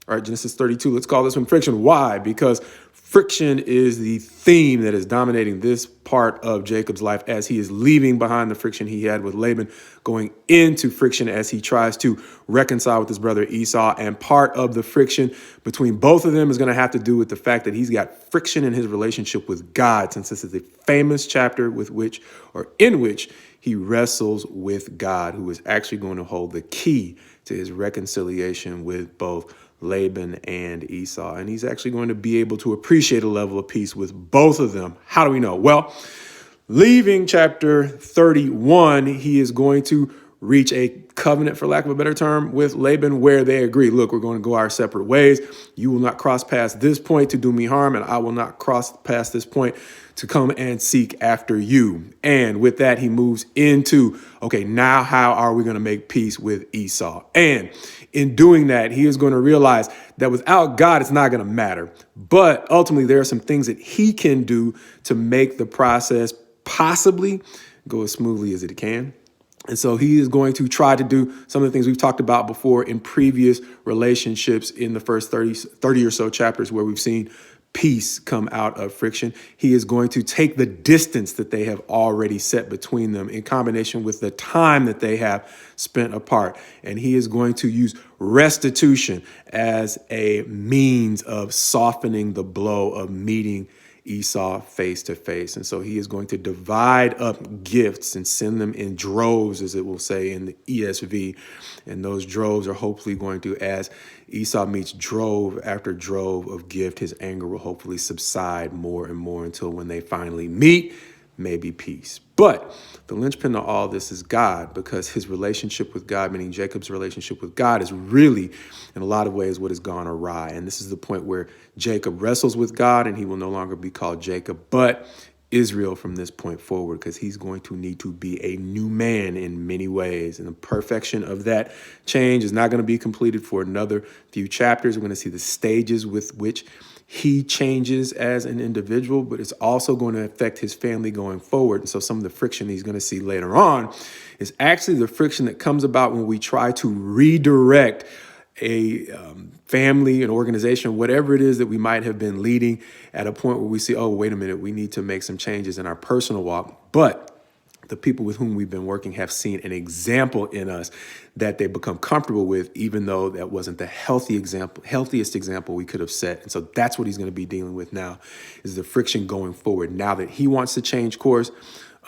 All right, Genesis 32, let's call this one friction. Why? Because friction is the theme that is dominating this part of Jacob's life as he is leaving behind the friction he had with Laban, going into friction as he tries to reconcile with his brother Esau. And part of the friction between both of them is going to have to do with the fact that he's got friction in his relationship with God, since this is a famous chapter in which he wrestles with God, who is actually going to hold the key to his reconciliation with both Laban and Esau. And he's actually going to be able to appreciate a level of peace with both of them. How do we know? Well, leaving chapter 31, he is going to reach a covenant, for lack of a better term, with Laban, where they agree, look, we're going to go our separate ways. You will not cross past this point to do me harm, and I will not cross past this point to come and seek after you. And with that, he moves into, okay, now how are we going to make peace with Esau? And in doing that, he is going to realize that without God, it's not going to matter. But ultimately, there are some things that he can do to make the process possibly go as smoothly as it can. And so he is going to try to do some of the things we've talked about before in previous relationships in the first 30 or so chapters where we've seen peace come out of friction. He is going to take the distance that they have already set between them in combination with the time that they have spent apart. And he is going to use restitution as a means of softening the blow of meeting Esau face to face. And so he is going to divide up gifts and send them in droves, as it will say in the ESV. And those droves are hopefully going to, as Esau meets drove after drove of gift, his anger will hopefully subside more and more until when they finally meet, maybe peace. But the linchpin to all this is God, because his relationship with God, meaning Jacob's relationship with God, is really, in a lot of ways, what has gone awry. And this is the point where Jacob wrestles with God, and he will no longer be called Jacob, but Israel from this point forward, because he's going to need to be a new man in many ways. And the perfection of that change is not going to be completed for another few chapters. We're going to see the stages with which he changes as an individual, but it's also going to affect his family going forward. And so some of the friction he's going to see later on is actually the friction that comes about when we try to redirect a family, an organization, whatever it is that we might have been leading at a point where we see, oh, wait a minute, we need to make some changes in our personal walk. But the people with whom we've been working have seen an example in us that they become comfortable with, even though that wasn't the healthiest example we could have set. And so that's what he's going to be dealing with now, is the friction going forward. Now that he wants to change course,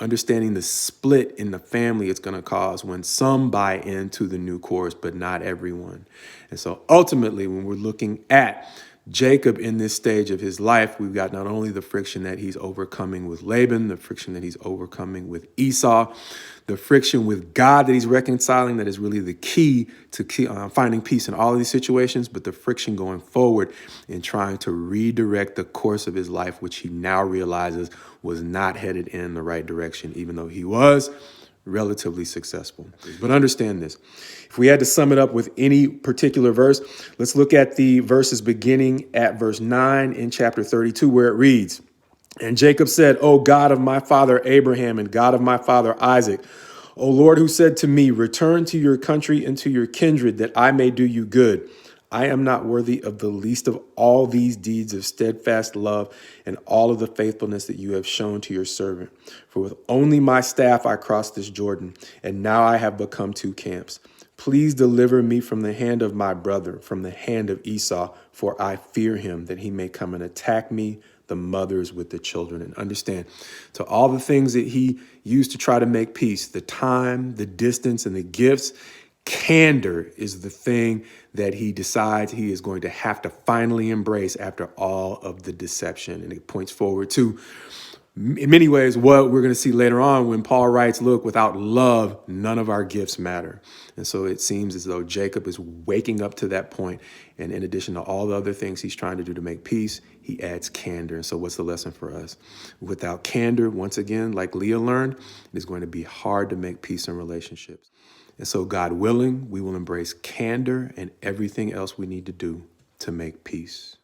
understanding the split in the family it's going to cause when some buy into the new course, but not everyone. And so ultimately, when we're looking at Jacob in this stage of his life, we've got not only the friction that he's overcoming with Laban, the friction that he's overcoming with Esau, the friction with God that he's reconciling, that is really the key to finding peace in all of these situations, but the friction going forward in trying to redirect the course of his life, which he now realizes was not headed in the right direction, even though he was relatively successful. But understand this. If we had to sum it up with any particular verse, let's look at the verses beginning at verse 9 in chapter 32, where it reads, "And Jacob said, O God of my father Abraham and God of my father Isaac, O Lord, who said to me, return to your country and to your kindred, that I may do you good. I am not worthy of the least of all these deeds of steadfast love and all of the faithfulness that you have shown to your servant. For with only my staff I crossed this Jordan, and now I have become two camps. Please deliver me from the hand of my brother, from the hand of Esau, for I fear him, that he may come and attack me, the mothers with the children." And understand, to all the things that he used to try to make peace, the time, the distance, and the gifts, candor is the thing that he decides he is going to have to finally embrace after all of the deception. And it points forward to, in many ways, what we're going to see later on when Paul writes, look, without love, none of our gifts matter. And so it seems as though Jacob is waking up to that point. And in addition to all the other things he's trying to do to make peace, he adds candor. And so what's the lesson for us? Without candor, once again, like Leah learned, it is going to be hard to make peace in relationships. And so, God willing, we will embrace candor and everything else we need to do to make peace.